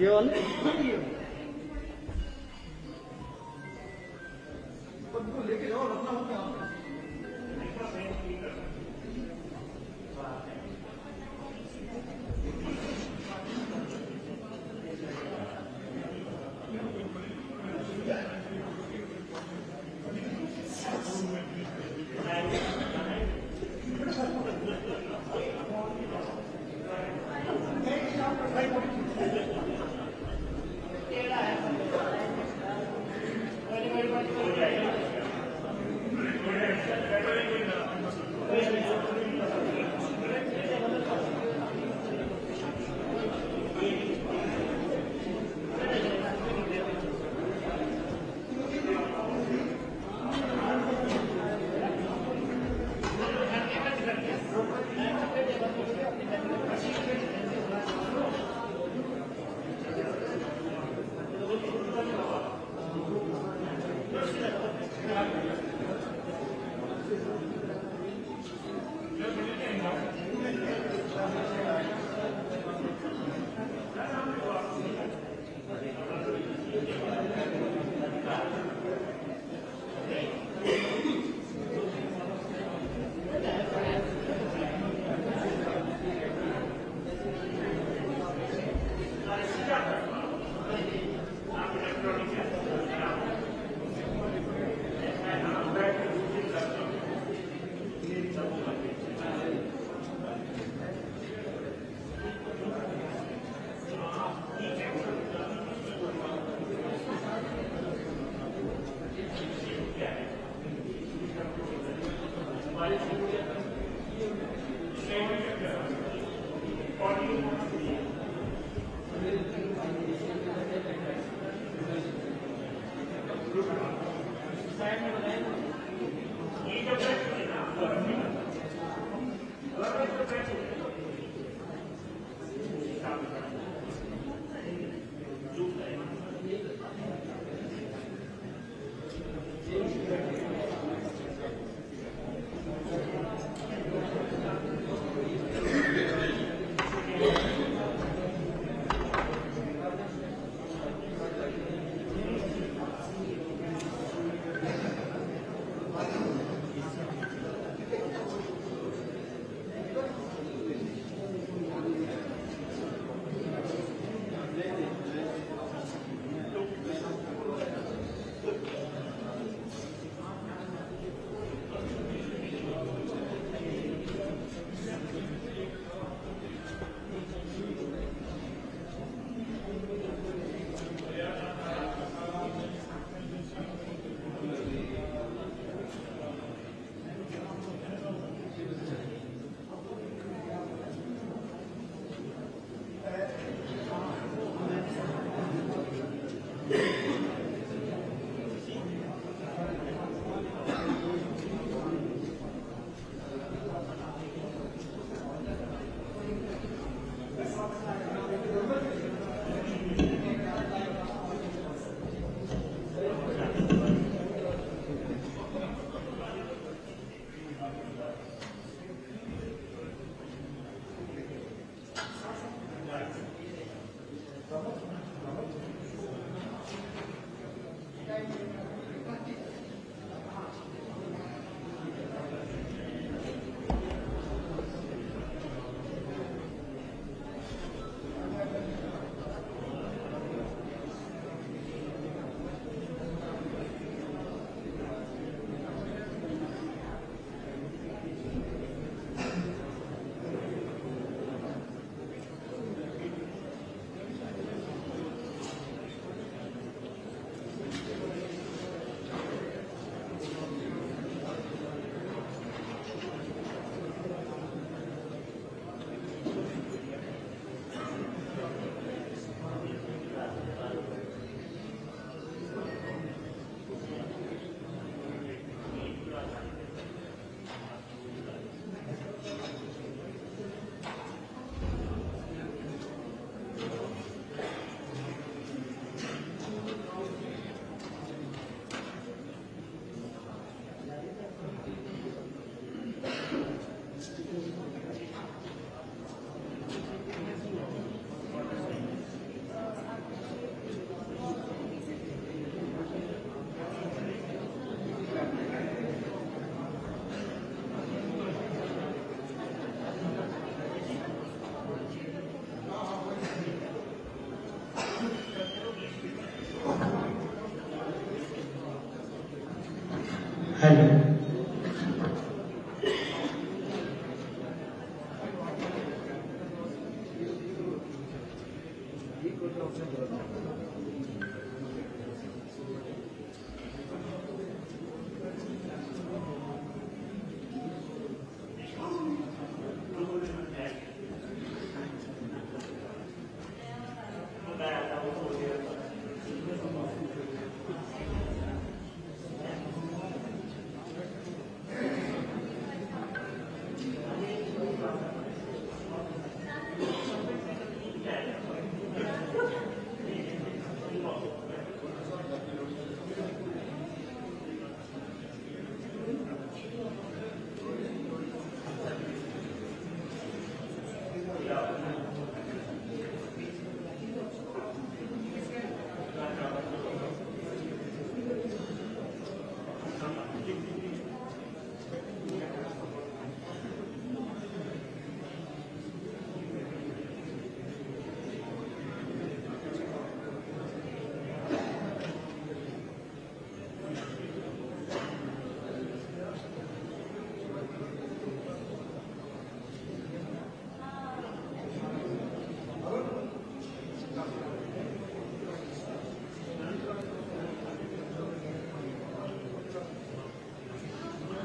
ये वाले लेके जाओ रखना होगा।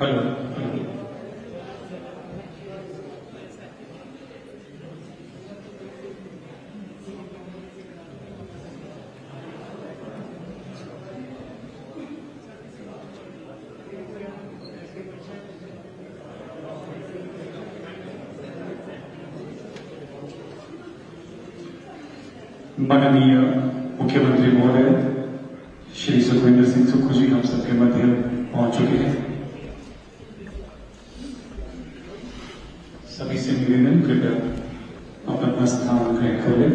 हेलो, हेलो, माननीय मुख्यमंत्री महोदय श्री सुखविंदर सिंह सुक्खू जी हम सबके मध्य पहुंच चुके हैं। सभी से निवेदन, कृपया अपना स्थान ग्रहण करें।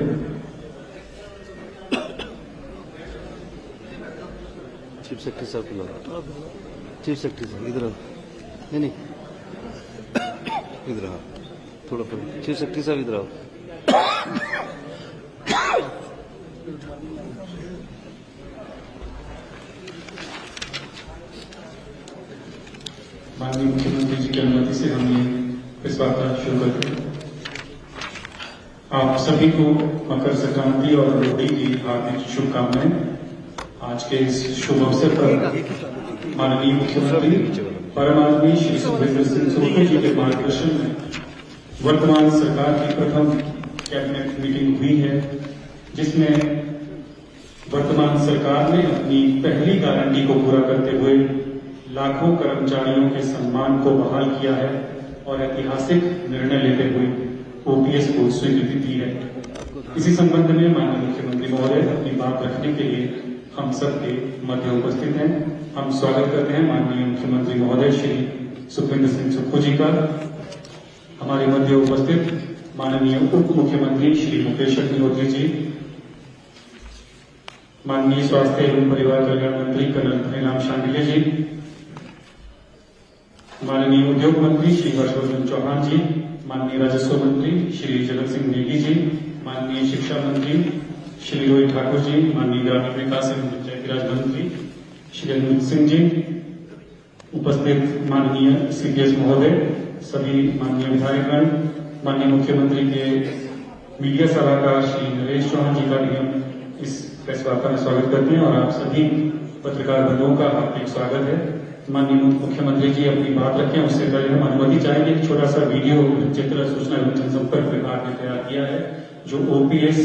चीफ सेक्रेटरी साहब को लो। चीफ सेक्रेटरी साहब इधर आओ। नहीं इधर आओ, थोड़ा पर। चीफ सेक्रेटरी साहब इधर आओ। माननीय मुख्यमंत्री जी की अनुमति से हम ये इस वार्ता शुरू करते हैं। आप सभी को मकर संक्रांति और लोहड़ी की हार्दिक शुभकामनाएं। आज के इस शुभ अवसर पर माननीय मुख्यमंत्री परम आदमी श्री सुखविंदर सिंह सुक्खू जी के मार्गदर्शन में वर्तमान सरकार की प्रथम कैबिनेट मीटिंग हुई है, जिसमें वर्तमान सरकार ने अपनी पहली गारंटी को पूरा करते हुए लाखों कर्मचारियों के सम्मान को बहाल किया है और ऐतिहासिक निर्णय लेते हुए ओपीएस को स्वीकृति दी है। इसी संबंध में माननीय मुख्यमंत्री महोदय अपनी बात रखने के लिए हम सबके मध्य उपस्थित हैं। हम स्वागत करते हैं माननीय मुख्यमंत्री महोदय श्री सुखविंदर सिंह सुक्खू जी का। हमारे मध्य उपस्थित माननीय उप मुख्यमंत्री श्री मुकेश अग्निहोत्री जी, माननीय स्वास्थ्य एवं परिवार कल्याण मंत्री कर्नल धनीराम शांडिल्य जी, माननीय उद्योग मंत्री श्री हर्षवर्धन चौहान जी, माननीय राजस्व मंत्री श्री जगत सिंह नेगी जी, माननीय शिक्षा मंत्री श्री रोहित ठाकुर जी, माननीय ग्रामीण विकास एवं पंचायतीराज मंत्री श्री अनिरुद्ध सिंह जी, उपस्थित माननीय सीपीएस महोदय, सभी माननीय विधायकगण, माननीय मुख्यमंत्री के मीडिया सलाहकार श्री नरेश चौहान जी का भी हम इस प्रेस वार्ता में स्वागत करते हैं और आप सभी पत्रकार बंधुओं का हार्दिक स्वागत है। माननीय मुख्यमंत्री जी अपनी बात रखें उससे पहले हम अनुमति चाहेंगे एक छोटा सा वीडियो चित्र सूचना एवं जनसंपर्क विभाग ने तैयार किया है, जो ओपीएस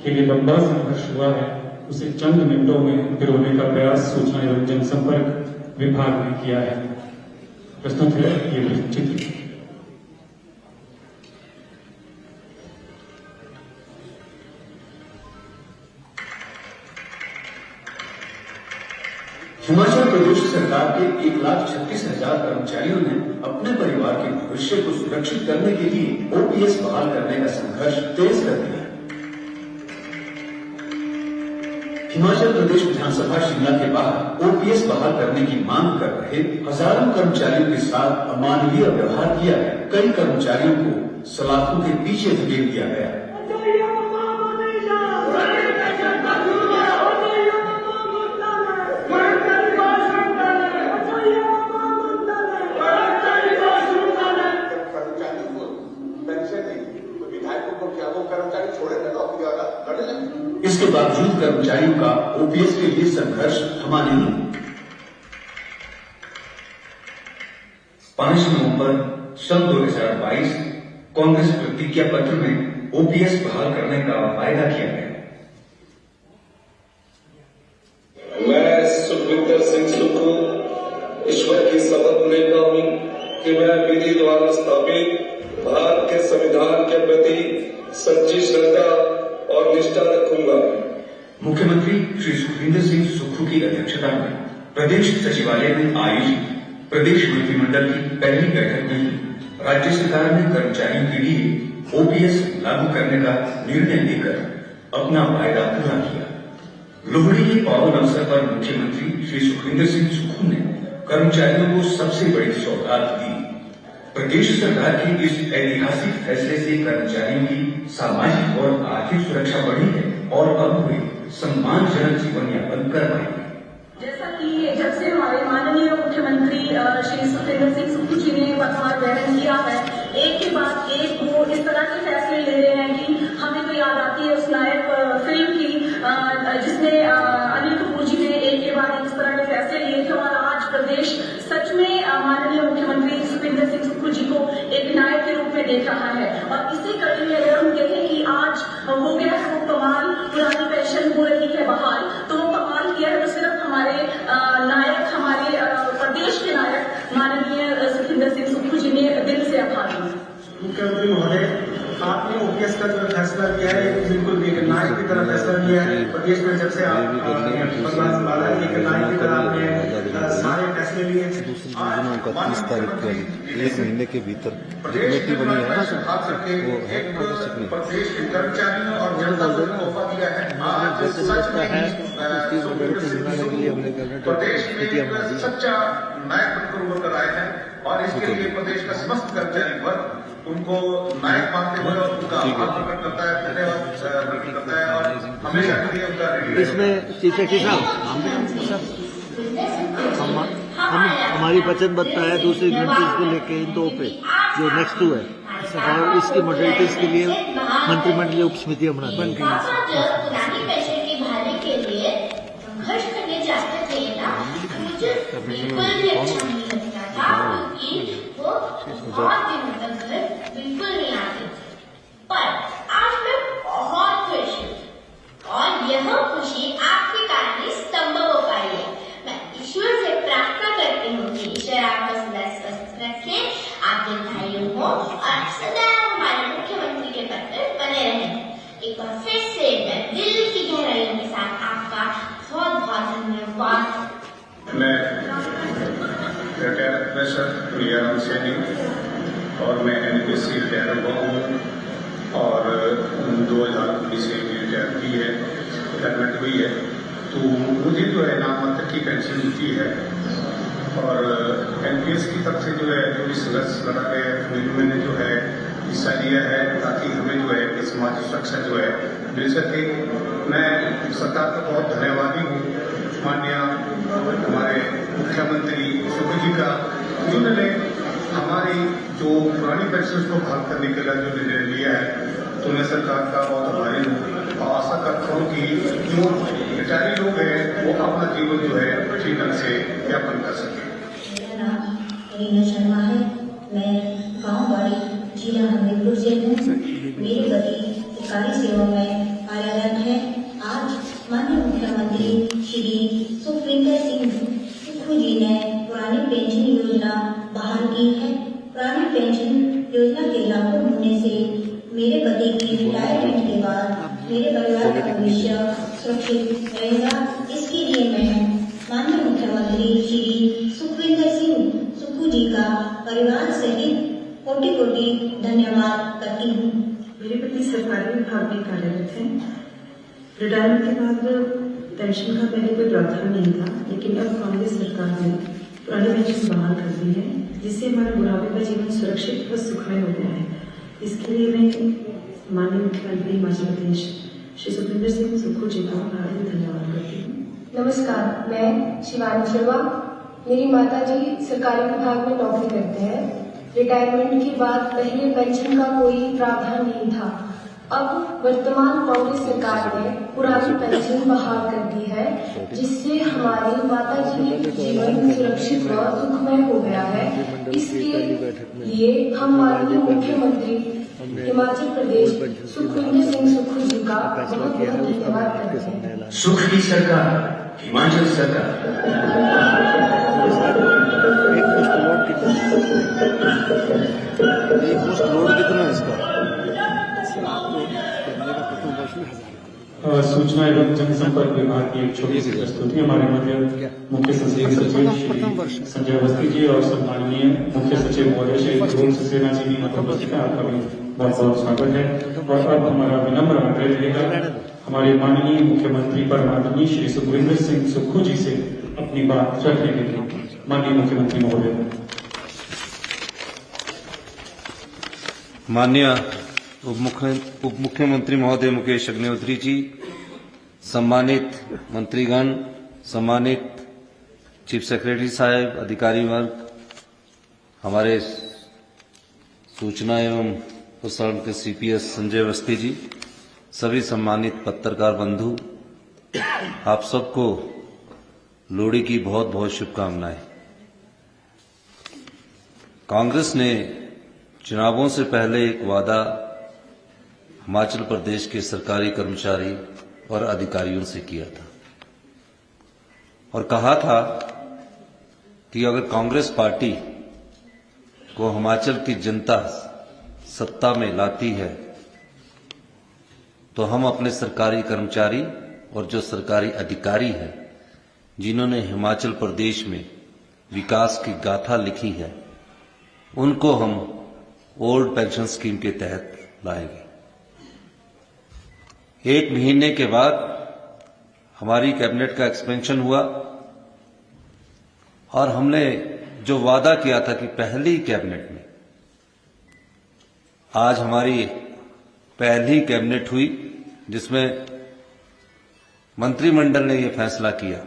के लिए लंबा संघर्ष हुआ है उसे चंद मिनटों में पिरोने का प्रयास सूचना एवं जनसंपर्क विभाग ने किया है। प्रस्तुत है ये चित्र। हिमाचल प्रदेश सरकार के 1,36,000 कर्मचारियों ने अपने परिवार के भविष्य को सुरक्षित करने के लिए ओपीएस बहाल करने का संघर्ष तेज कर दिया। हिमाचल प्रदेश विधानसभा शिमला के बाहर ओपीएस बहाल करने की मांग कर रहे हजारों कर्मचारियों के साथ अमानवीय व्यवहार किया गया। कई कर्मचारियों को सलाखों के पीछे धकेल दिया गया। इसके बावजूद कर्मचारियों का ओपीएस के लिए संघर्ष थमा नहीं। 5 नवंबर सन 2022 कांग्रेस प्रतिज्ञा पत्र में ओपीएस बहाल करने का वायदा किया गया। मैं सुखविंदर सिंह सुक्खू ईश्वर की शपथ लेता हूं कि मैं विधि द्वारा स्थापित भारत के संविधान के प्रति सच्ची श्रद्धा और निष्ठा रखूंगा। मुख्यमंत्री श्री सुखविंदर सिंह सुक्खू की अध्यक्षता में प्रदेश सचिवालय में आयोजित प्रदेश मंत्रिमंडल की पहली बैठक में राज्य सरकार ने कर्मचारियों के लिए ओपीएस लागू करने का निर्णय लेकर अपना वायदा पूरा किया। लोहड़ी के पावन अवसर पर मुख्यमंत्री श्री सुखविंदर सिंह सुक्खू ने कर्मचारियों को सबसे बड़ी सौगात दी। प्रदेश सरकार के इस ऐतिहासिक फैसले से कर्मचारियों की सामाजिक और आर्थिक सुरक्षा बढ़ी है और अब वे सम्मानजनक जीवन यापन कर पाएंगे। जैसा कि जब से हमारे माननीय मुख्यमंत्री श्री सुखविंदर सिंह सुक्खू जी ने पदभार ग्रहण किया है, एक के बाद एक वो इस तरह के फैसले ले रहे हैं कि हमें तो याद आती है उस नायक फिल्म की जिसमें अनिल कपूर जी ने एक के बाद एक इस तरह के फैसले लिए थे और आज प्रदेश सच में माननीय मुख्यमंत्री सुखविंदर सिंह सुक्खू जी को एक नायक के रूप में देख रहा है। और इसी कड़ी में अगर हम देखें कि आज हो गया है वो कमाल, पुरानी पेंशन हो रही है बहाल, तो वो कमाल किया है तो सिर्फ हमारे नायक, हमारे प्रदेश के नायक माननीय सुखविंदर सिंह सुक्खू जी ने दिल से आभार माना। मुख्यमंत्री महोदय, आपने ओपीएस का जो फैसला लिया है बिल्कुल एक नायक की तरह फैसला लिया है। प्रदेश में जब से आप पदभार संभाला है एक नायक की तरह आपने सारे फैसले लिए। दूसरी योजना का 30 तारीख को 1 महीने के भीतर कमेटी बनी है ना सर, वो है प्रदेश के कर्मचारियों और जनता को तोहफा दिया है। प्रदेश में सच्चा नायक बनकर उभर कर आए हैं और इसके लिए प्रदेश का समस्त कर्मचारी वर्ग उनको नायक मानते हुए उनका आभार प्रकट करता है, धन्यवाद प्रकट करता है और हमेशा के लिए उनका इसमें चीफ सेक्रेटरी साहब हमारी वचनबद्धता है दूसरी कंट्रीज को लेके इन 2 पे जो नेक्स्ट 2 है और इसकी मॉडलिटीज के लिए मंत्रिमंडलीय उप समितियां बनानी बन गई बिल्कुल नहीं आती, पर आज मैं बहुत खुश हूँ और यह खुशी आपके कारण ही संभव हो पाई है। मैं ईश्वर से प्रार्थना करती हूँ कि ईश्वर आपको सदा स्वस्थ रखे, आप दीर्घायु हो और सदा हमारे मुख्यमंत्री के पद पर बने रहें। एक बार फिर से मैं दिल की गहराइयों के साथ आपका बहुत बहुत धन्यवाद। मैं रिटायर्ड प्रोफेसर प्रियाराम सैनी और मैं एमपीएससी रिटायर हुआ हूँ और 2020 में रिटायर की है, रिटायरमेंट हुई है तो मुझे जो है नाममात्र की पेंशन मिलती है और एनपीएस की तरफ से जो है जो भी संघर्ष लड़ा गया है मैंने जो है हिस्सा लिया है ताकि हमें जो है समाज सुरक्षा जो है मिल सके। मैं सरकार का बहुत धन्यवादी हूँ, माननीय हमारे मुख्यमंत्री सुख जी का, जिन्होंने हमारी जो पुरानी पेंशन को बहाल करने के लिए जो निर्णय लिया है, तो मैं सरकार का बहुत आभारी हूँ और आशा करता हूँ कि जो रिटायरी लोग हैं वो अपना जीवन जो है ठीक ढंग से यापन कर सकें। मेरा नाम रीना शर्मा है। मैं गाँव बाड़ी जिला हमीरपुर से हूँ। मेरी गति सरकारी सेवा में कार्यरत है। आज माननीय मुख्यमंत्री श्री सुखविंदर सिंह सुक्खू जी ने पुरानी पेंशन योजना बहाल की है। पुरानी पेंशन योजना के लागू होने से मेरे पति की रिटायरमेंट के बाद मेरे परिवार का भविष्य सुरक्षित रहेगा। इसके लिए मैं माननीय मुख्यमंत्री श्री सुखविंदर सिंह सुक्खू जी का परिवार सहित कोटि-कोटि धन्यवाद करती हूँ। मेरे पति सरकारी विभाग में कार्यरत हैं। रिटायरमेंट के बाद पेंशन का पहले कोई प्रावधान नहीं था, लेकिन अब कांग्रेस सरकार ने पुरानी पेंशन बहाल कर दी है, जिससे हमारे बुढ़ापे का जीवन सुरक्षित व सुखमय हो गया है। इसके लिए मैं माननीय मुख्यमंत्री हिमाचल प्रदेश श्री सुखविंदर सिंह सुक्खू जी का हार्दिक धन्यवाद करती हूँ। नमस्कार, मैं शिवानी शर्मा। मेरी माता जी सरकारी विभाग में नौकरी करते हैं। रिटायरमेंट के बाद पहले पेंशन का कोई प्रावधान नहीं था। अब वर्तमान कांग्रेस सरकार ने पुरानी पेंशन बहाल कर दी है, जिससे हमारी माता जी जीवन सुरक्षित व सुखमय हो गया है। इसके लिए हम माननीय मुख्यमंत्री हिमाचल प्रदेश सुखविंदर सिंह सुक्खू जी का बहुत बहुत धन्यवाद करते हैं। सुख की सरकार, हिमाचल सरकार। एक पोस्ट लोड कितना है इसका? सूचना एवं जनसंपर्क विभाग की एक छोटी सी प्रस्तुति। हमारे मध्य मुख्य सचिव श्री संजय अवस्थी जी और सम्माननीय मुख्य सचिव महोदय श्री ध्रुव सक्सेना जी की उपस्थिति में आपका भी बहुत बहुत स्वागत है। और अब हमारा विनम्र आग्रह रहेगा हमारे माननीय मुख्यमंत्री परमाननीय श्री सुखविंदर सिंह सुक्खू जी से अपनी बात रखने के लिए। माननीय मुख्यमंत्री महोदय। माननीय उप मुख्यमंत्री महोदय मुकेश अग्निहोत्री जी, सम्मानित मंत्रीगण, सम्मानित चीफ सेक्रेटरी साहब, अधिकारी वर्ग, हमारे सूचना एवं प्रसारण के सीपीएस संजय अवस्थी जी, सभी सम्मानित पत्रकार बंधु, आप सबको लोहड़ी की बहुत बहुत शुभकामनाएं। कांग्रेस ने चुनावों से पहले एक वादा हिमाचल प्रदेश के सरकारी कर्मचारी और अधिकारियों से किया था और कहा था कि अगर कांग्रेस पार्टी को हिमाचल की जनता सत्ता में लाती है तो हम अपने सरकारी कर्मचारी और जो सरकारी अधिकारी हैं जिन्होंने हिमाचल प्रदेश में विकास की गाथा लिखी है उनको हम ओल्ड पेंशन स्कीम के तहत लाएंगे। 1 महीने के बाद हमारी कैबिनेट का एक्सपेंशन हुआ और हमने जो वादा किया था कि पहली कैबिनेट में, आज हमारी पहली कैबिनेट हुई जिसमें मंत्रिमंडल ने यह फैसला किया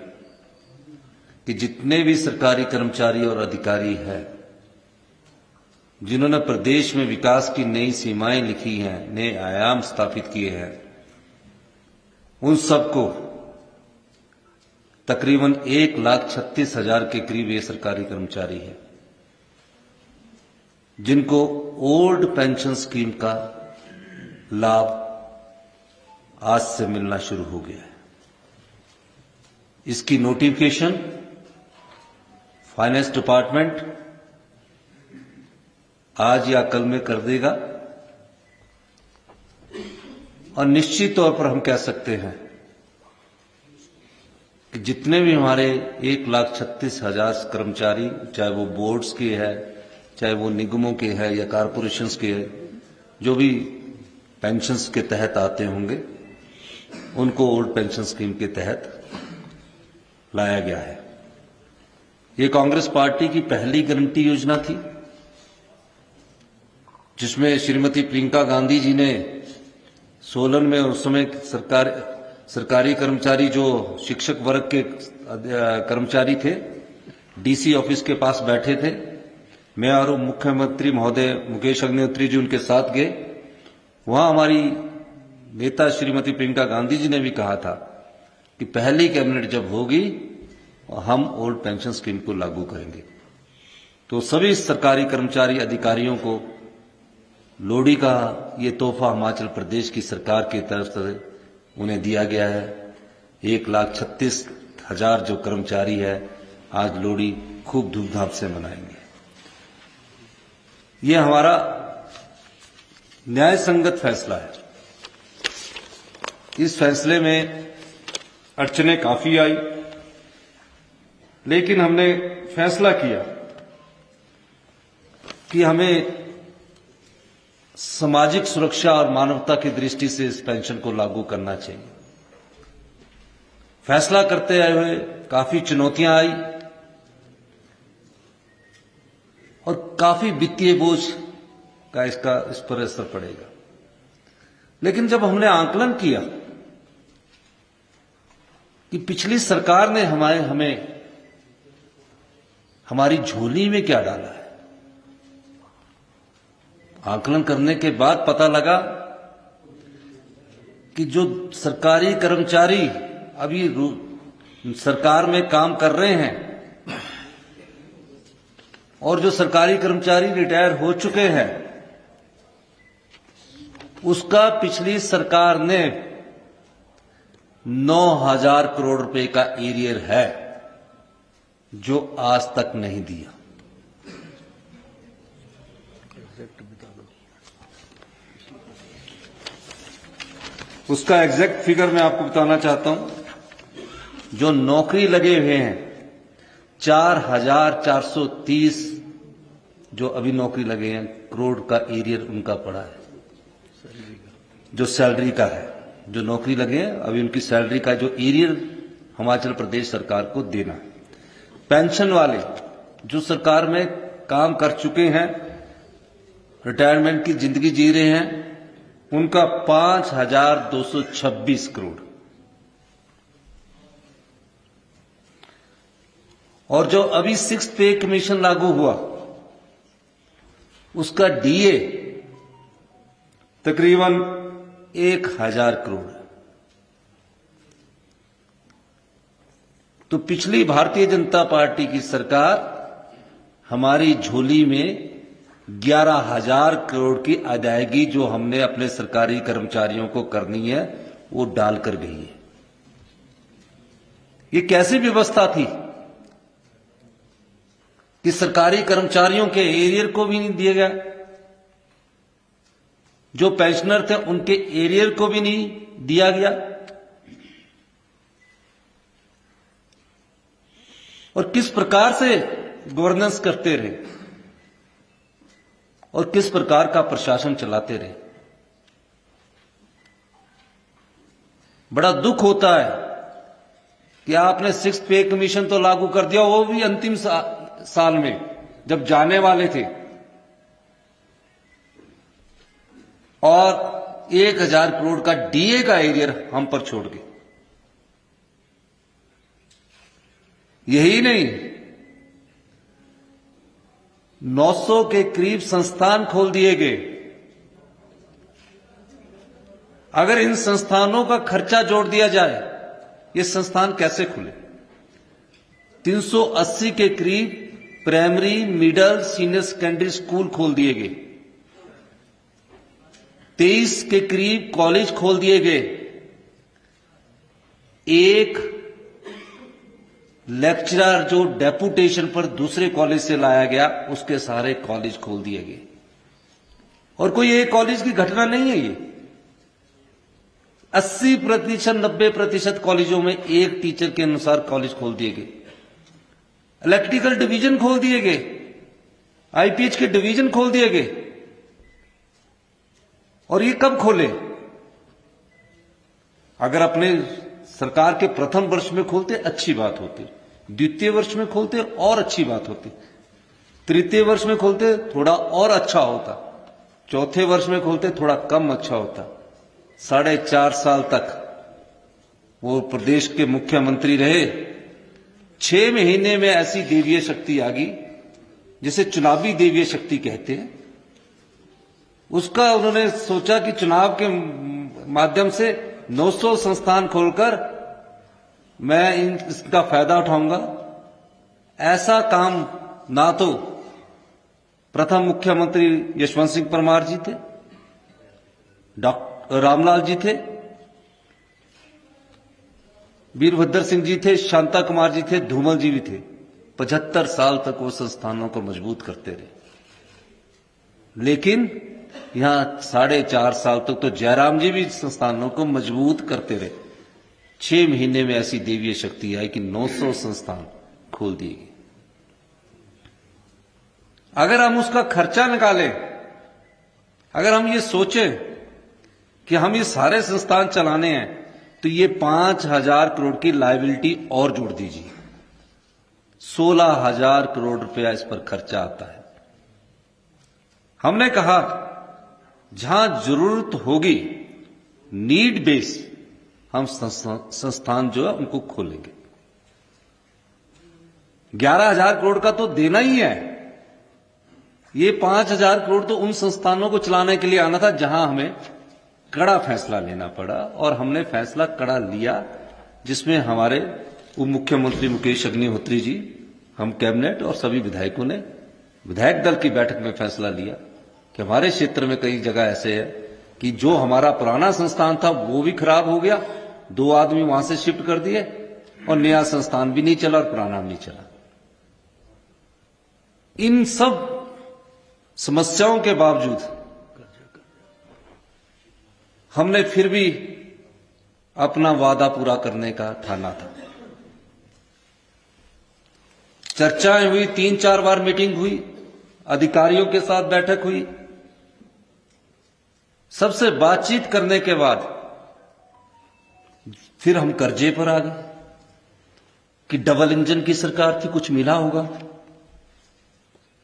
कि जितने भी सरकारी कर्मचारी और अधिकारी हैं जिन्होंने प्रदेश में विकास की नई सीमाएं लिखी हैं, नए आयाम स्थापित किए हैं, उन सबको तकरीबन 1,36,000 के करीब ये सरकारी कर्मचारी हैं जिनको ओल्ड पेंशन स्कीम का लाभ आज से मिलना शुरू हो गया है। इसकी नोटिफिकेशन फाइनेंस डिपार्टमेंट आज या कल में कर देगा और निश्चित तौर पर हम कह सकते हैं कि जितने भी हमारे 1,36,000 कर्मचारी, चाहे वो बोर्ड्स के है, चाहे वो निगमों के है या कारपोरेशंस के है, जो भी पेंशन्स के तहत आते होंगे उनको ओल्ड पेंशन स्कीम के तहत लाया गया है। ये कांग्रेस पार्टी की पहली गारंटी योजना थी, जिसमें श्रीमती प्रियंका गांधी जी ने सोलन में उस समय सरकारी कर्मचारी जो शिक्षक वर्ग के कर्मचारी थे, डीसी ऑफिस के पास बैठे थे। मैं और मुख्यमंत्री महोदय मुकेश अग्निहोत्री जी उनके साथ गए। वहां हमारी नेता श्रीमती प्रियंका गांधी जी ने भी कहा था कि पहली कैबिनेट जब होगी हम ओल्ड पेंशन स्कीम को लागू करेंगे। तो सभी सरकारी कर्मचारी अधिकारियों को लोहड़ी का ये तोहफा हिमाचल प्रदेश की सरकार की तरफ से उन्हें दिया गया है। 1,36,000 जो कर्मचारी है आज लोहड़ी खूब धूमधाम से मनाएंगे। ये हमारा न्याय संगत फैसला है। इस फैसले में अड़चनें काफी आई, लेकिन हमने फैसला किया कि हमें सामाजिक सुरक्षा और मानवता की दृष्टि से इस पेंशन को लागू करना चाहिए। फैसला करते हुए काफी चुनौतियां आई और काफी वित्तीय बोझ का इस पर असर पड़ेगा। लेकिन जब हमने आकलन किया कि पिछली सरकार ने हमें हमारी झोली में क्या डाला है, आकलन करने के बाद पता लगा कि जो सरकारी कर्मचारी अभी सरकार में काम कर रहे हैं और जो सरकारी कर्मचारी रिटायर हो चुके हैं, उसका पिछली सरकार ने 9,000 करोड़ रुपए का एरियर है जो आज तक नहीं दिया। उसका एग्जैक्ट फिगर मैं आपको बताना चाहता हूं। जो नौकरी लगे हुए हैं 4,430 जो अभी नौकरी लगे हैं करोड़ का एरियर उनका पड़ा है। जो सैलरी का है, जो नौकरी लगे हैं अभी उनकी सैलरी का जो एरियर हिमाचल प्रदेश सरकार को देना है। पेंशन वाले जो सरकार में काम कर चुके हैं, रिटायरमेंट की जिंदगी जी रहे हैं, उनका 5,226 करोड़। और जो अभी 6th पे कमीशन लागू हुआ उसका डीए तकरीबन 1,000 करोड़ है। तो पिछली भारतीय जनता पार्टी की सरकार हमारी झोली में 11,000 करोड़ की अदायगी जो हमने अपने सरकारी कर्मचारियों को करनी है वो डालकर गई है। ये कैसी व्यवस्था थी कि सरकारी कर्मचारियों के एरियर को भी नहीं दिया गया, जो पेंशनर थे उनके एरियर को भी नहीं दिया गया, और किस प्रकार से गवर्नेंस करते रहे और किस प्रकार का प्रशासन चलाते रहे। बड़ा दुख होता है कि आपने 6th पे कमीशन तो लागू कर दिया, वो भी अंतिम साल में जब जाने वाले थे, और 1,000 करोड़ का डीए का एरियर हम पर छोड़ गए। यही नहीं, 900 के करीब संस्थान खोल दिए गए। अगर इन संस्थानों का खर्चा जोड़ दिया जाए, ये संस्थान कैसे खुले? 380 के करीब primary, middle, senior secondary school खोल दिए गए। 23 के करीब कॉलेज खोल दिए गए। एक लेक्चरर जो डेपुटेशन पर दूसरे कॉलेज से लाया गया, उसके सारे कॉलेज खोल दिए गए। और कोई एक कॉलेज की घटना नहीं है ये। 80%, 90% कॉलेजों में एक टीचर के अनुसार कॉलेज खोल दिए गए। इलेक्ट्रिकल डिवीजन खोल दिए गए, आईपीएच के डिवीजन खोल दिए गए। और ये कब खोले? अगर अपने सरकार के प्रथम वर्ष में खोलते अच्छी बात होती, द्वितीय वर्ष में खोलते और अच्छी बात होती, तृतीय वर्ष में खोलते थोड़ा और अच्छा होता, चौथे वर्ष में खोलते थोड़ा कम अच्छा होता। 4.5 साल तक वो प्रदेश के मुख्यमंत्री रहे। 6 महीने में ऐसी देवीय शक्ति आ गई जिसे चुनावी देवीय शक्ति कहते हैं। उसका उन्होंने सोचा कि चुनाव के माध्यम से 900 संस्थान खोलकर मैं इसका फायदा उठाऊंगा। ऐसा काम ना तो प्रथम मुख्यमंत्री यशवंत सिंह परमार जी थे, डॉक्टर रामलाल जी थे, वीरभद्र सिंह जी थे, शांता कुमार जी थे, धूमल जी भी थे। 75 साल तक वो संस्थानों को मजबूत करते रहे। लेकिन यहां 4.5 साल तक तो जयराम जी भी संस्थानों को मजबूत करते रहे। 6 महीने में ऐसी देवीय शक्ति आई कि 900 संस्थान खोल दिए गए। अगर हम उसका खर्चा निकालें, अगर हम ये सोचें कि हम ये सारे संस्थान चलाने हैं, तो ये 5,000 करोड़ की लायबिलिटी और जोड़ दीजिए। 16,000 करोड़ रुपया इस पर खर्चा आता है। हमने कहा जहां जरूरत होगी, नीड बेस, हम संस्थान जो है उनको खोलेंगे। 11,000 करोड़ का तो देना ही है। ये 5,000 करोड़ तो उन संस्थानों को चलाने के लिए आना था जहां हमें कड़ा फैसला लेना पड़ा, और हमने फैसला कड़ा लिया, जिसमें हमारे उप मुख्यमंत्री मुकेश अग्निहोत्री जी, हम कैबिनेट और सभी विधायकों ने विधायक दल की बैठक में फैसला लिया कि हमारे क्षेत्र में कई जगह ऐसे है कि जो हमारा पुराना संस्थान था वो भी खराब हो गया, 2 आदमी वहां से शिफ्ट कर दिए, और नया संस्थान भी नहीं चला और पुराना भी नहीं चला। इन सब समस्याओं के बावजूद हमने फिर भी अपना वादा पूरा करने का ठाना था। चर्चाएं हुई, 3-4 बार मीटिंग हुई, अधिकारियों के साथ बैठक हुई। सबसे बातचीत करने के बाद फिर हम कर्जे पर आ गए कि डबल इंजन की सरकार थी, कुछ मिला होगा।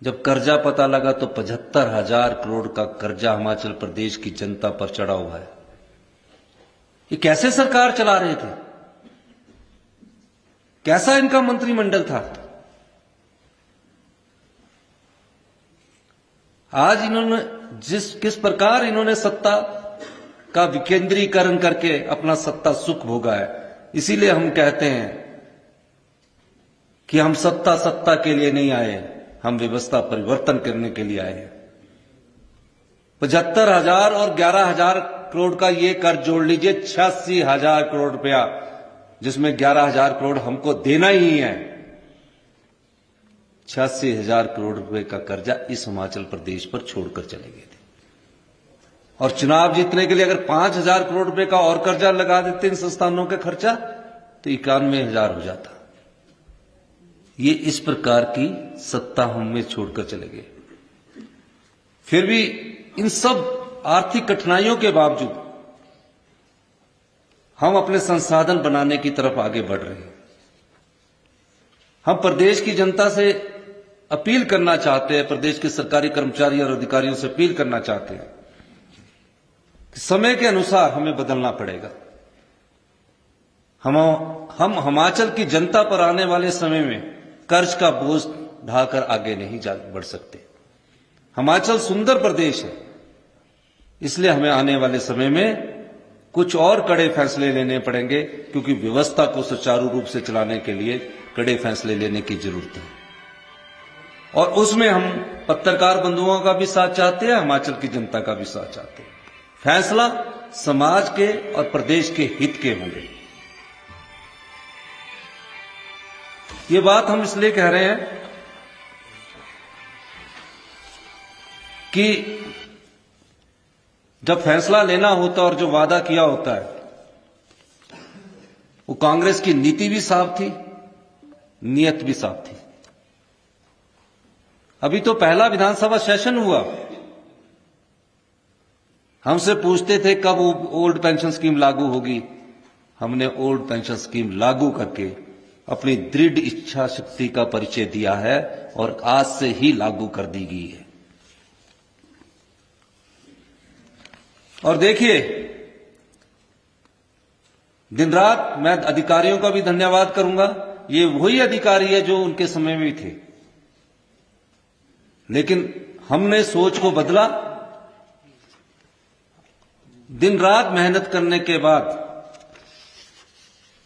जब कर्जा पता लगा तो 75,000 करोड़ का कर्जा हिमाचल प्रदेश की जनता पर चढ़ा हुआ है। ये कैसे सरकार चला रहे थे? कैसा इनका मंत्रिमंडल था? आज इन्होंने किस प्रकार इन्होंने सत्ता का विकेंद्रीकरण करके अपना सत्ता सुख भोगा है। इसीलिए हम कहते हैं कि हम सत्ता के लिए नहीं आए, हम व्यवस्था परिवर्तन करने के लिए आए हैं। 75,000 और 11,000 करोड़ का ये कर जोड़ लीजिए, 86,000 करोड़ रुपया, जिसमें 11,000 करोड़ हमको देना ही है। 86,000 करोड़ रुपए का कर्जा इस हिमाचल प्रदेश पर छोड़कर चले गए थे। और चुनाव जीतने के लिए अगर 5,000 करोड़ रुपए का और कर्जा लगा देते इन संस्थानों का खर्चा, तो 91,000 हो जाता। ये इस प्रकार की सत्ता हमें छोड़कर चले गए। फिर भी इन सब आर्थिक कठिनाइयों के बावजूद हम अपने संसाधन बनाने की तरफ आगे बढ़ रहे हैं। हम प्रदेश की जनता से अपील करना चाहते हैं, प्रदेश के सरकारी कर्मचारी और अधिकारियों से अपील करना चाहते हैं कि समय के अनुसार हमें बदलना पड़ेगा। हम हिमाचल की जनता पर आने वाले समय में कर्ज का बोझ ढाकर आगे नहीं बढ़ सकते। हिमाचल सुंदर प्रदेश है, इसलिए हमें आने वाले समय में कुछ और कड़े फैसले लेने पड़ेंगे, क्योंकि व्यवस्था को सुचारू रूप से चलाने के लिए कड़े फैसले लेने की जरूरत है। और उसमें हम पत्रकार बंधुओं का भी साथ चाहते हैं, हिमाचल की जनता का भी साथ चाहते हैं। फैसला समाज के और प्रदेश के हित के होंगे। ये बात हम इसलिए कह रहे हैं कि जब फैसला लेना होता और जो वादा किया होता है, वो कांग्रेस की नीति भी साफ थी, नियत भी साफ थी। अभी तो पहला विधानसभा सेशन हुआ, हमसे पूछते थे कब ओल्ड पेंशन स्कीम लागू होगी। हमने ओल्ड पेंशन स्कीम लागू करके अपनी दृढ़ इच्छा शक्ति का परिचय दिया है और आज से ही लागू कर दी गई है। और देखिए, दिन रात मैं अधिकारियों का भी धन्यवाद करूंगा। ये वही अधिकारी है जो उनके समय में थे, लेकिन हमने सोच को बदला। दिन रात मेहनत करने के बाद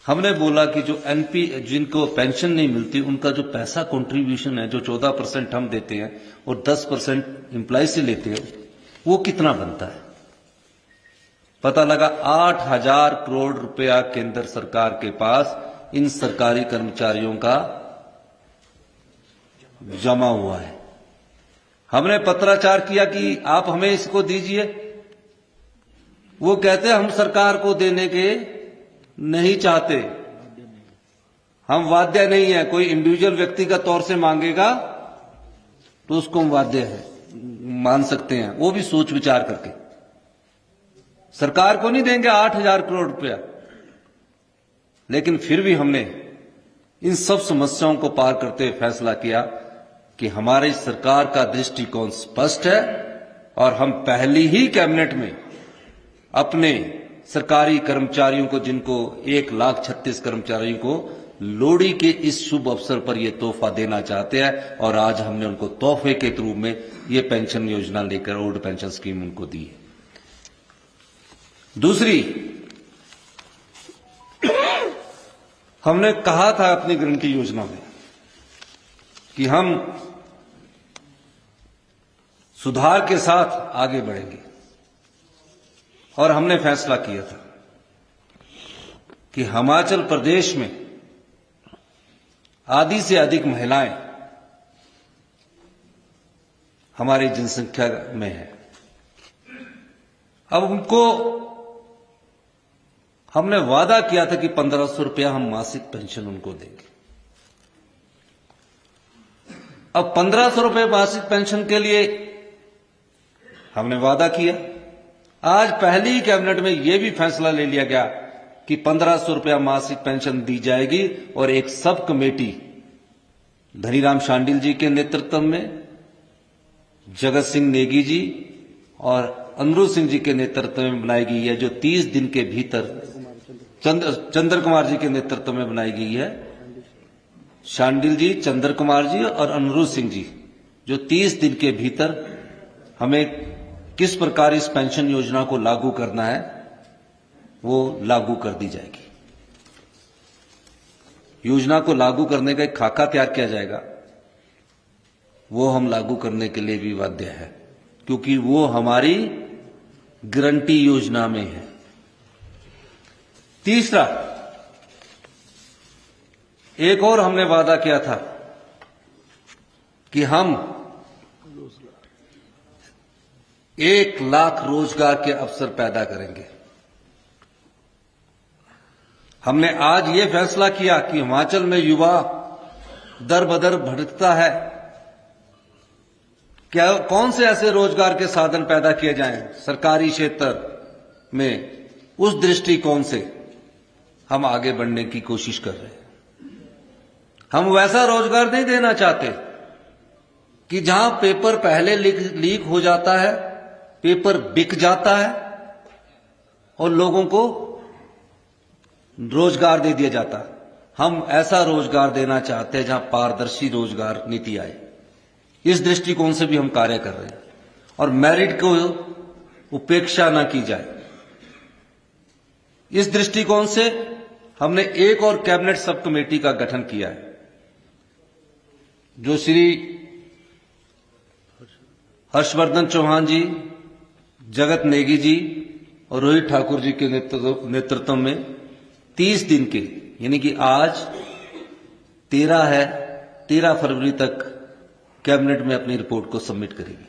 हमने बोला कि जो एनपी जिनको पेंशन नहीं मिलती उनका जो पैसा कंट्रीब्यूशन है, जो 14% हम देते हैं और 10% एम्प्लॉय से लेते हैं, वो कितना बनता है। पता लगा 8,000 करोड़ रुपया केंद्र सरकार के पास इन सरकारी कर्मचारियों का जमा हुआ है। हमने पत्राचार किया कि आप हमें इसको दीजिए। वो कहते हम सरकार को देने के नहीं चाहते, हम वाद्य नहीं है। कोई इंडिविजुअल व्यक्तिगत तौर से मांगेगा तो उसको हम वाद्य है मान सकते हैं, वो भी सोच विचार करके। सरकार को नहीं देंगे 8,000 करोड़ रुपया। लेकिन फिर भी हमने इन सब समस्याओं को पार करते हुए फैसला किया कि हमारी सरकार का दृष्टिकोण स्पष्ट है और हम पहली ही कैबिनेट में अपने सरकारी कर्मचारियों को, जिनको 1,36,000 कर्मचारियों को लोहड़ी के इस शुभ अवसर पर यह तोहफा देना चाहते हैं। और आज हमने उनको तोहफे के रूप में ये पेंशन योजना लेकर ओल्ड पेंशन स्कीम उनको दी है। दूसरी, हमने कहा था अपनी गारंटी योजना में कि हम सुधार के साथ आगे बढ़ेंगे और हमने फैसला किया था कि हिमाचल प्रदेश में आधी से अधिक महिलाएं हमारी जनसंख्या में है। अब उनको हमने वादा किया था कि 1,500 रुपया हम मासिक पेंशन उनको देंगे। अब 1,500 रुपये मासिक पेंशन के लिए हमने वादा किया। आज पहली ही कैबिनेट में यह भी फैसला ले लिया गया कि 1,500 रुपया मासिक पेंशन दी जाएगी और एक सब कमेटी धनीराम शांडिल जी के नेतृत्व में, जगत सिंह नेगी जी और अनिरुद्ध सिंह जी के नेतृत्व में बनाई गई है, जो 30 दिन के भीतर चंद्र कुमार जी के नेतृत्व में बनाई गई है। शांडिल जी, चंद्र कुमार जी और अनिरुद्ध सिंह जी, जो 30 दिन के भीतर हमें किस प्रकार इस पेंशन योजना को लागू करना है वो लागू कर दी जाएगी। योजना को लागू करने का एक खाका तैयार किया जाएगा, वो हम लागू करने के लिए भी बाध्य है, क्योंकि वो हमारी गारंटी योजना में है। तीसरा, एक और हमने वादा किया था कि हम 1 लाख रोजगार के अवसर पैदा करेंगे। हमने आज ये फैसला किया कि हिमाचल में युवा दर बदर भटकता है, क्या कौन से ऐसे रोजगार के साधन पैदा किए जाएं सरकारी क्षेत्र में, उस दृष्टिकोण से हम आगे बढ़ने की कोशिश कर रहे हैं। हम वैसा रोजगार नहीं देना चाहते कि जहां पेपर पहले लीक हो जाता है, पेपर बिक जाता है और लोगों को रोजगार दे दिया जाता है। हम ऐसा रोजगार देना चाहते हैं जहां पारदर्शी रोजगार नीति आए। इस दृष्टिकोण से भी हम कार्य कर रहे हैं और मेरिट को उपेक्षा न की जाए। इस दृष्टिकोण से हमने एक और कैबिनेट सब कमेटी का गठन किया है, जो श्री हर्षवर्धन चौहान जी, जगत नेगी जी और रोहित ठाकुर जी के नेतृत्व में 30 दिन के, यानी कि आज 13 है, 13 फरवरी तक कैबिनेट में अपनी रिपोर्ट को सबमिट करेगी।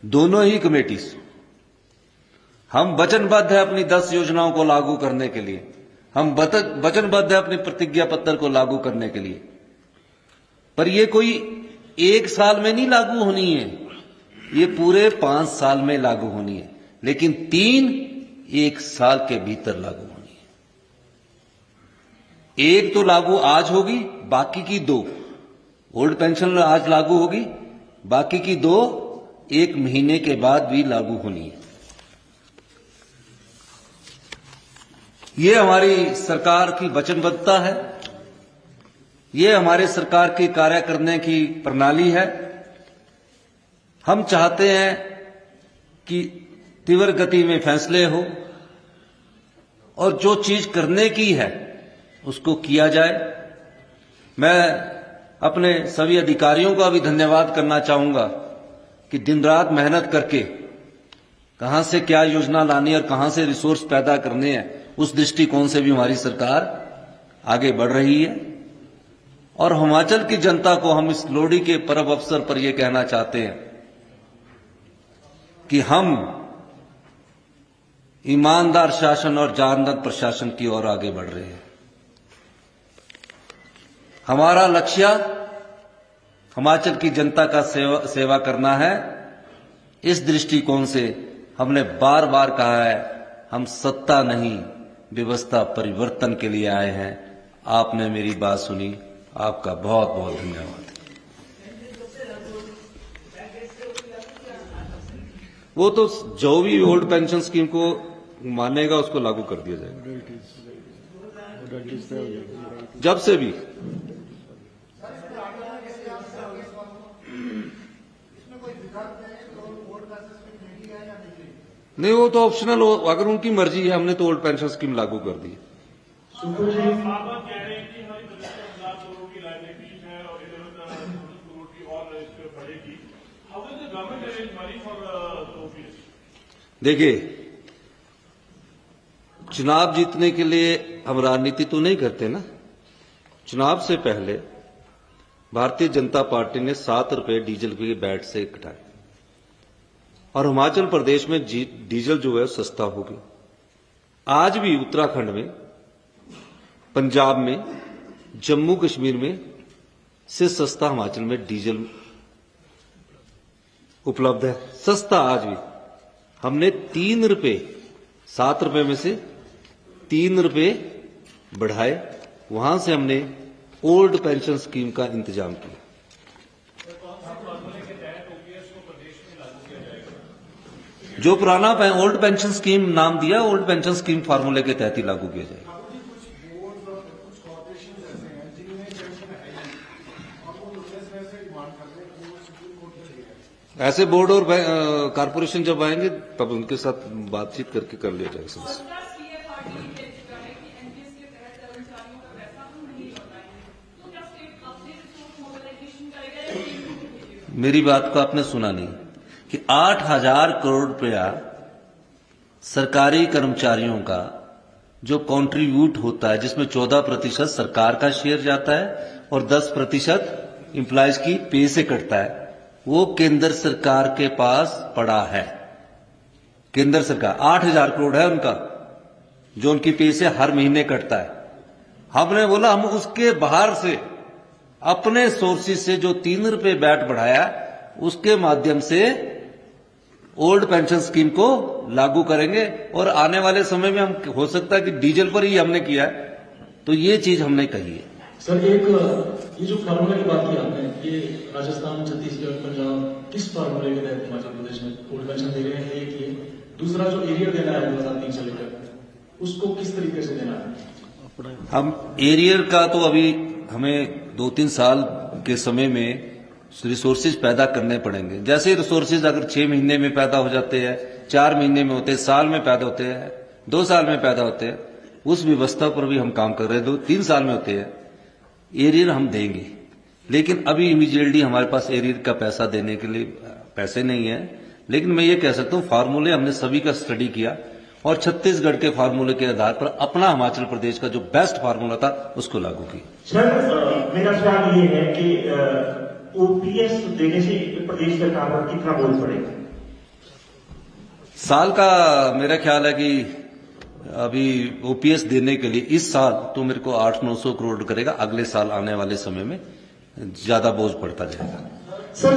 दोनों ही कमेटी हम वचनबद्ध है अपनी 10 योजनाओं को लागू करने के लिए। हम वचनबद्ध है अपने प्रतिज्ञा पत्र को लागू करने के लिए। पर यह कोई 1 साल में नहीं लागू होनी है, ये पूरे 5 साल में लागू होनी है। लेकिन 3 1 साल के भीतर लागू होनी है। एक तो लागू आज होगी, बाकी की 2 ओल्ड पेंशन आज लागू होगी, बाकी की 2 1 महीने के बाद भी लागू होनी है। ये हमारी सरकार की वचनबद्धता है, ये हमारे सरकार की कार्य करने की प्रणाली है। हम चाहते हैं कि तीव्र गति में फैसले हो और जो चीज करने की है उसको किया जाए। मैं अपने सभी अधिकारियों का भी धन्यवाद करना चाहूंगा कि दिन रात मेहनत करके कहां से क्या योजना लानी और कहां से रिसोर्स पैदा करने हैं, उस दृष्टिकोण से भी हमारी सरकार आगे बढ़ रही है। और हिमाचल की जनता को हम इस लोहड़ी के पर्व अवसर पर यह कहना चाहते हैं कि हम ईमानदार शासन और जानदार प्रशासन की ओर आगे बढ़ रहे हैं। हमारा लक्ष्य हिमाचल की जनता का सेवा करना है। इस दृष्टिकोण से हमने बार बार कहा है, हम सत्ता नहीं व्यवस्था परिवर्तन के लिए आए हैं। आपने मेरी बात सुनी, आपका बहुत बहुत धन्यवाद। वो तो जो भी ओल्ड पेंशन स्कीम को मानेगा उसको लागू कर दिया जाएगा, जब से भी। नहीं, वो तो ऑप्शनल हो, अगर उनकी मर्जी है। हमने तो ओल्ड पेंशन स्कीम लागू कर दी। देखिए, चुनाव जीतने के लिए हम राजनीति तो नहीं करते ना। चुनाव से पहले भारतीय जनता पार्टी ने 7 रुपए डीजल के बैट से कटाए और हिमाचल प्रदेश में डीजल जो है सस्ता हो गया। आज भी उत्तराखंड में, पंजाब में, जम्मू कश्मीर में से सस्ता हिमाचल में डीजल उपलब्ध है, सस्ता आज भी। हमने 3 रुपए, 7 रुपए में से 3 रुपए बढ़ाए, वहां से हमने ओल्ड पेंशन स्कीम का इंतजाम किया। जो पुराना ओल्ड पेंशन स्कीम नाम दिया, ओल्ड पेंशन स्कीम फार्मूले के तहत ही लागू किया जाएगा। ऐसे बोर्ड और कारपोरेशन जब आएंगे तब उनके साथ बातचीत करके कर लिया जाएगा समस्या। मेरी बात को आपने सुना नहीं कि 8,000 करोड़ रुपया सरकारी कर्मचारियों का जो कंट्रीब्यूट होता है, जिसमें 14% सरकार का शेयर जाता है और 10% एम्प्लॉयज की पे से कटता है, वो केंद्र सरकार के पास पड़ा है। केंद्र सरकार 8,000 करोड़ है उनका, जो उनकी पे से हर महीने कटता है। हमने बोला हम उसके बाहर से अपने सोर्सेज से जो 3 रुपए बैट बढ़ाया, उसके माध्यम से ओल्ड पेंशन स्कीम को लागू करेंगे। और आने वाले समय में हम, हो सकता है कि डीजल पर ही हमने किया है, तो ये चीज हमने कही है। सर, एक ये जो फार्मूला की बात की आपने, ये राजस्थान, छत्तीसगढ़, पंजाब, किस फार्मूले के तहत हिमाचल प्रदेश में ओल्ड पेंशन दे रहे हैं? एक ये, दूसरा जो एरियर देना है 2003 से लेकर, उसको किस तरीके से देना है? हम एरियर का तो अभी हमें 2-3 साल के समय में रिसोर्सेज पैदा करने पड़ेंगे। जैसे रिसोर्सेज अगर 6 महीने में पैदा हो जाते हैं, 4 महीने में होते हैं, साल में पैदा होते हैं, 2 साल में पैदा होते हैं, उस व्यवस्था पर भी हम काम कर रहे हैं। 2-3 साल में होते हैं, एरियर हम देंगे। लेकिन अभी इमीडिएटली हमारे पास एरियर का पैसा देने के लिए पैसे नहीं है। लेकिन मैं ये कह सकता हूं, फार्मूले हमने सभी का स्टडी किया और छत्तीसगढ़ के फार्मूले के आधार पर अपना हिमाचल प्रदेश का जो बेस्ट फार्मूला था उसको लागू किया। सर, मेरा सवाल ये है कि ओपीएस देने से प्रदेश सरकार पर कितना बोझ पड़ेगा? साल का मेरा ख्याल है कि अभी ओपीएस देने के लिए इस साल तो मेरे को 800-900 करोड़ करेगा। अगले साल आने वाले समय में ज्यादा बोझ पड़ता जाएगा। सर,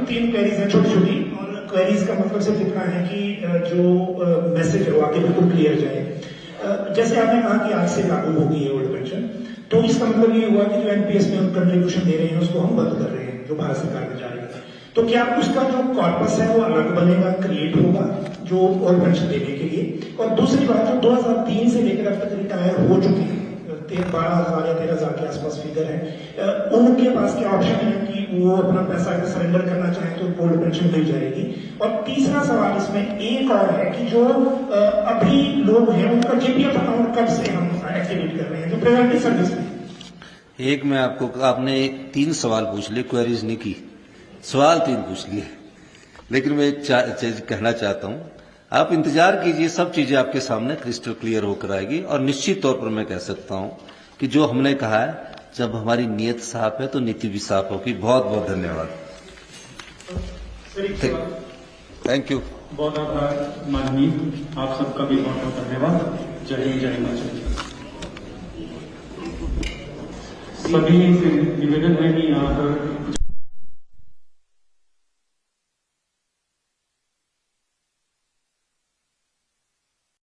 3 पैरिस है छोटी छोटी, और क्वेरीज का मतलब सिर्फ इतना है कि जो मैसेज है वो आगे बिल्कुल क्लियर जाए। जैसे आपने कहा कि आज से लागू होगी ये ओल्ड पेंशन, तो इसका मतलब ये हुआ कि जो एनपीएस में हम कंट्रीब्यूशन दे रहे हैं उसको हम बंद कर रहे हैं, जो भारत सरकार में जा रही है। तो क्या उसका जो कॉर्पस है वो अलग बनेगा, क्रिएट होगा जो ओल्ड पेंशन देने के लिए? और दूसरी बात, जो 2003 से लेकर अब तक रिटायर हो चुके हैं, 12,000 या 13,000 के आसपास फिगर है, उनके पास क्या ऑप्शन है कि वो अपना पैसा अगर सरेंडर करना चाहे तो ओल्ड पेंशन मिल जाएगी? और तीसरा सवाल इसमें एक और है कि जो अभी लोग हैं उनका जीपीएफ अकाउंट कब से हम एक्टिवेट कर रहे हैं जो प्रिवेंटिव सर्विस में? एक मैं आपने 3 सवाल पूछ लिए, क्वेरीज नहीं की, सवाल 3 पूछ लिए। लेकिन मैं एक चीज कहना चाहता हूं, आप इंतजार कीजिए, सब चीजें आपके सामने क्रिस्टल क्लियर होकर आएगी। और निश्चित तौर पर मैं कह सकता हूं कि जो हमने कहा है, जब हमारी नीयत साफ है तो नीति भी साफ होगी। बहुत बहुत धन्यवाद। Thank you. बहुत आभार माननीय, आप सबका भी बहुत बहुत धन्यवाद। जय हिंद, जय हिमाचल। सभी से निवेदन है कि यहाँ पर